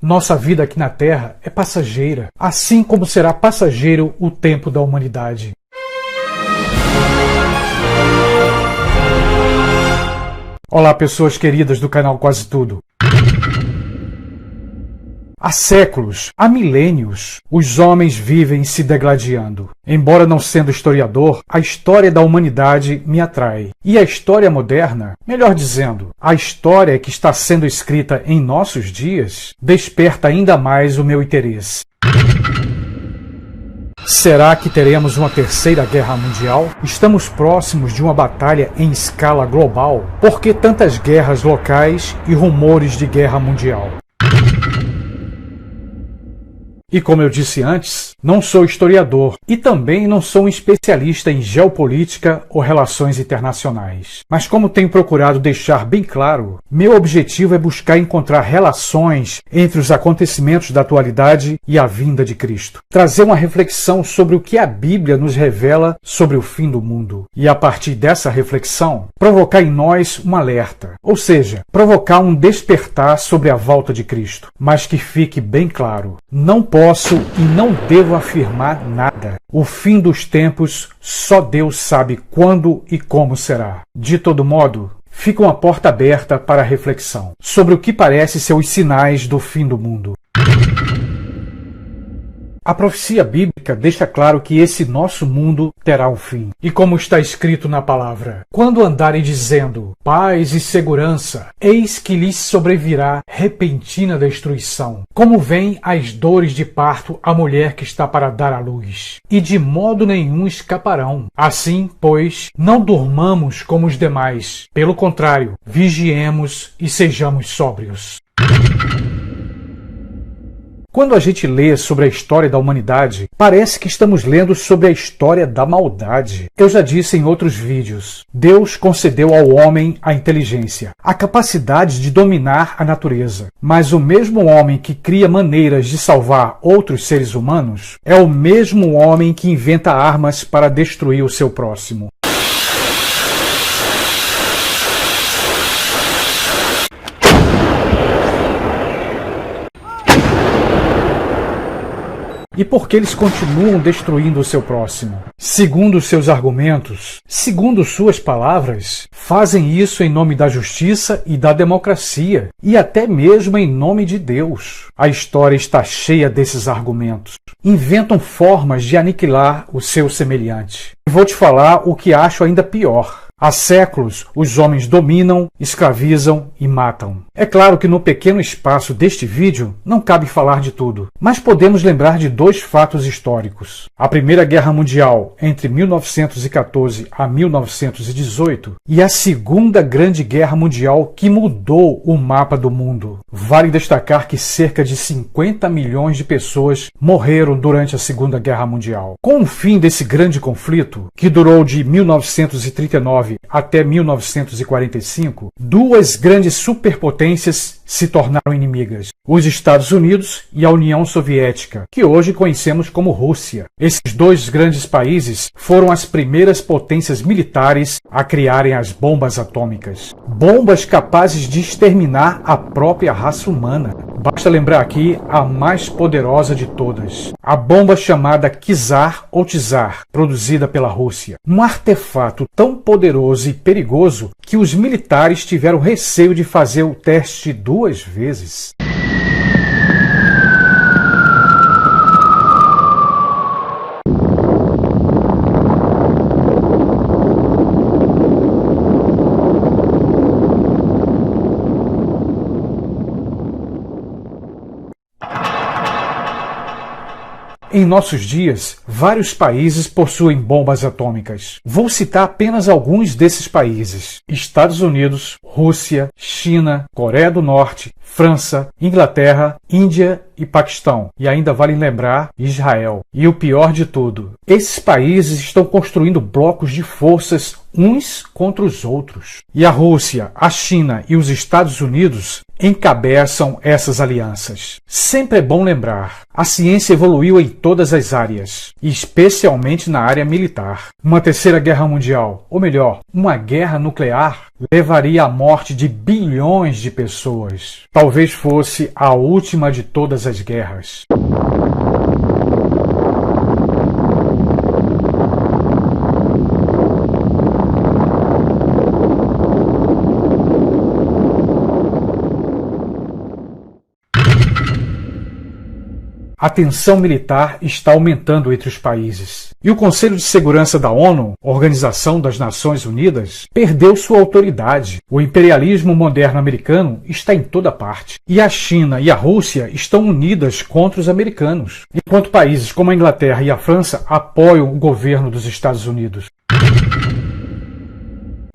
Nossa vida aqui na Terra é passageira, assim como será passageiro o tempo da humanidade. Olá, pessoas queridas do canal Quase Tudo. Há séculos, há milênios, os homens vivem se degladiando. Embora não sendo historiador, a história da humanidade me atrai. E a história moderna, melhor dizendo, a história que está sendo escrita em nossos dias, desperta ainda mais o meu interesse. Será que teremos uma terceira guerra mundial? Estamos próximos de uma batalha em escala global? Por que tantas guerras locais e rumores de guerra mundial? E como eu disse antes, não sou historiador e também não sou um especialista em geopolítica ou relações internacionais. Mas como tenho procurado deixar bem claro, meu objetivo é buscar encontrar relações entre os acontecimentos da atualidade e a vinda de Cristo. Trazer uma reflexão sobre o que a Bíblia nos revela sobre o fim do mundo. E a partir dessa reflexão, provocar em nós um alerta. Ou seja, provocar um despertar sobre a volta de Cristo. Mas que fique bem claro, não posso e não devo afirmar nada. O fim dos tempos, só Deus sabe quando e como será. De todo modo, fica uma porta aberta para a reflexão sobre o que parece ser os sinais do fim do mundo. A profecia bíblica deixa claro que esse nosso mundo terá um fim. E como está escrito na palavra, quando andarem dizendo paz e segurança, eis que lhes sobrevirá repentina destruição, como vem as dores de parto à mulher que está para dar à luz, e de modo nenhum escaparão. Assim, pois, não durmamos como os demais, pelo contrário, vigiemos e sejamos sóbrios. Quando a gente lê sobre a história da humanidade, parece que estamos lendo sobre a história da maldade. Eu já disse em outros vídeos, Deus concedeu ao homem a inteligência, a capacidade de dominar a natureza. Mas o mesmo homem que cria maneiras de salvar outros seres humanos é o mesmo homem que inventa armas para destruir o seu próximo. E por que eles continuam destruindo o seu próximo? Segundo seus argumentos, segundo suas palavras, fazem isso em nome da justiça e da democracia, e até mesmo em nome de Deus. A história está cheia desses argumentos. Inventam formas de aniquilar o seu semelhante. Vou te falar o que acho ainda pior. Há séculos, os homens dominam, escravizam e matam. É claro que no pequeno espaço deste vídeo não cabe falar de tudo, mas podemos lembrar de dois fatos históricos. A Primeira Guerra Mundial, entre 1914 a 1918, e a Segunda Grande Guerra Mundial, que mudou o mapa do mundo. Vale destacar que cerca de 50 milhões de pessoas morreram durante a Segunda Guerra Mundial. Com o fim desse grande conflito, que durou de 1939 até 1945, duas grandes superpotências se tornaram inimigas: os Estados Unidos e a União Soviética, que hoje conhecemos como Rússia. Esses dois grandes países foram as primeiras potências militares a criarem as bombas atômicas. Bombas capazes de exterminar a própria raça humana. Basta lembrar aqui a mais poderosa de todas, a bomba chamada Czar ou Tsar, produzida pela Rússia. Um artefato tão poderoso e perigoso que os militares tiveram receio de fazer o teste duas vezes. Em nossos dias, vários países possuem bombas atômicas. Vou citar apenas alguns desses países: Estados Unidos, Rússia, China, Coreia do Norte, França, Inglaterra, Índia e Paquistão. E ainda vale lembrar Israel. E o pior de tudo, esses países estão construindo blocos de forças uns contra os outros. E a Rússia, a China e os Estados Unidos encabeçam essas alianças. Sempre é bom lembrar, a ciência evoluiu em todas as áreas, especialmente na área militar. Uma terceira guerra mundial, ou melhor, uma guerra nuclear, levaria à morte de bilhões de pessoas. Talvez fosse a última de todas as guerras. A tensão militar está aumentando entre os países. E o Conselho de Segurança da ONU, Organização das Nações Unidas, perdeu sua autoridade. O imperialismo moderno americano está em toda parte. E a China e a Rússia estão unidas contra os americanos, enquanto países como a Inglaterra e a França apoiam o governo dos Estados Unidos.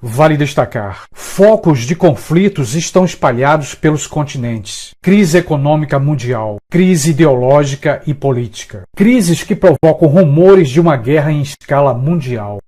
Vale destacar, focos de conflitos estão espalhados pelos continentes. Crise econômica mundial, crise ideológica e política. Crises que provocam rumores de uma guerra em escala mundial.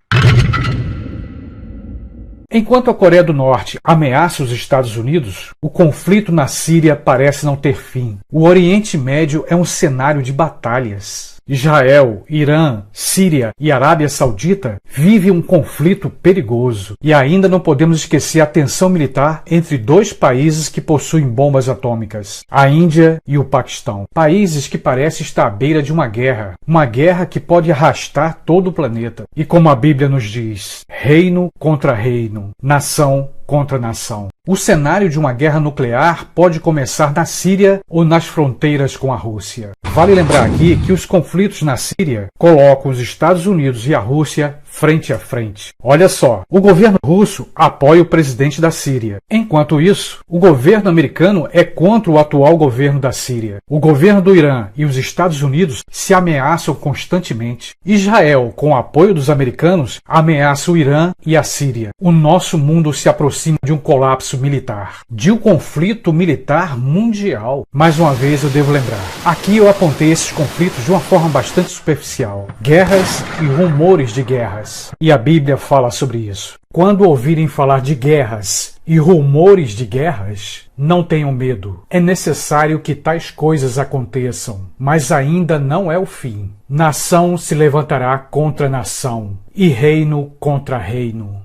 Enquanto a Coreia do Norte ameaça os Estados Unidos, o conflito na Síria parece não ter fim. O Oriente Médio é um cenário de batalhas. Israel, Irã, Síria e Arábia Saudita vivem um conflito perigoso. E ainda não podemos esquecer a tensão militar entre dois países que possuem bombas atômicas, a Índia e o Paquistão. Países que parecem estar à beira de uma guerra que pode arrastar todo o planeta. E como a Bíblia nos diz, reino contra reino, nação contra nação. O cenário de uma guerra nuclear pode começar na Síria ou nas fronteiras com a Rússia. Vale lembrar aqui que os conflitos na Síria colocam os Estados Unidos e a Rússia frente a frente. Olha só, o governo russo apoia o presidente da Síria. Enquanto isso, o governo americano é contra o atual governo da Síria. O governo do Irã e os Estados Unidos se ameaçam constantemente. Israel, com o apoio dos americanos, ameaça o Irã e a Síria. O nosso mundo se aproxima de um colapso militar, de um conflito militar mundial. Mais uma vez eu devo lembrar, aqui eu apontei esses conflitos de uma forma bastante superficial. Guerras e rumores de guerras. E a Bíblia fala sobre isso. Quando ouvirem falar de guerras e rumores de guerras, não tenham medo. É necessário que tais coisas aconteçam, mas ainda não é o fim. Nação se levantará contra nação e reino contra reino.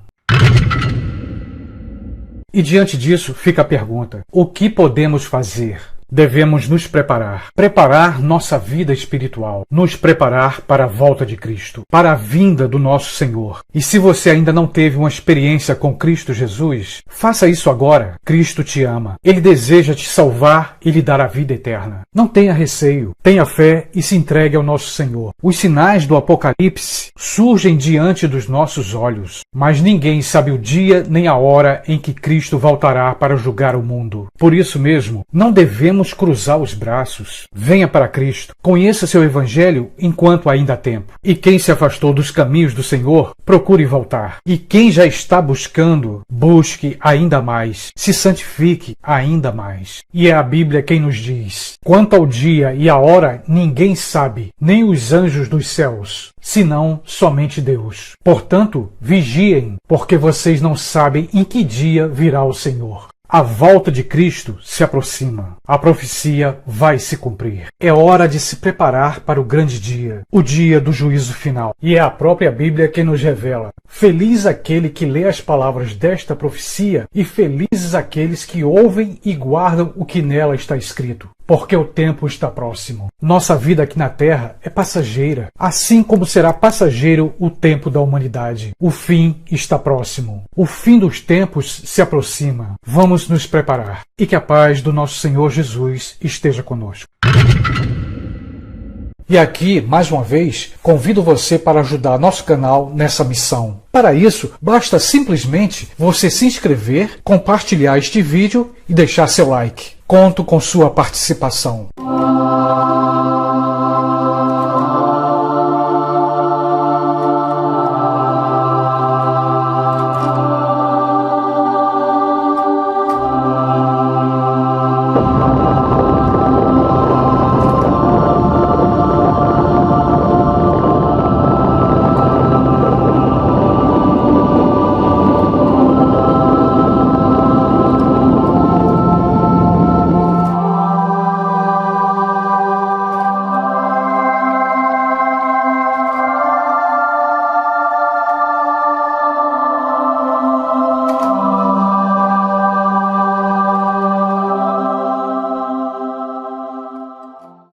E diante disso fica a pergunta: o que podemos fazer? Devemos nos preparar nossa vida espiritual, nos preparar para a volta de Cristo, para a vinda do nosso Senhor. E se você ainda não teve uma experiência com Cristo Jesus, faça isso agora. Cristo te ama. Ele deseja te salvar e lhe dar a vida eterna. Não tenha receio, tenha fé e se entregue ao nosso Senhor. Os sinais do Apocalipse surgem diante dos nossos olhos, mas ninguém sabe o dia nem a hora em que Cristo voltará para julgar o mundo. Por isso mesmo, não devemos cruzar os braços. Venha para Cristo. Conheça seu Evangelho enquanto ainda há tempo. E quem se afastou dos caminhos do Senhor, procure voltar. E quem já está buscando, busque ainda mais. Se santifique ainda mais. E é a Bíblia quem nos diz: quanto ao dia e a hora, ninguém sabe, nem os anjos dos céus, senão somente Deus. Portanto, vigiem, porque vocês não sabem em que dia virá o Senhor. A volta de Cristo se aproxima. A profecia vai se cumprir. É hora de se preparar para o grande dia, o dia do juízo final. E é a própria Bíblia quem nos revela: feliz aquele que lê as palavras desta profecia e felizes aqueles que ouvem e guardam o que nela está escrito. Porque o tempo está próximo. Nossa vida aqui na Terra é passageira, assim como será passageiro o tempo da humanidade. O fim está próximo. O fim dos tempos se aproxima. Vamos nos preparar. E que a paz do nosso Senhor Jesus esteja conosco. E aqui, mais uma vez, convido você para ajudar nosso canal nessa missão. Para isso, basta simplesmente você se inscrever, compartilhar este vídeo e deixar seu like. Conto com sua participação.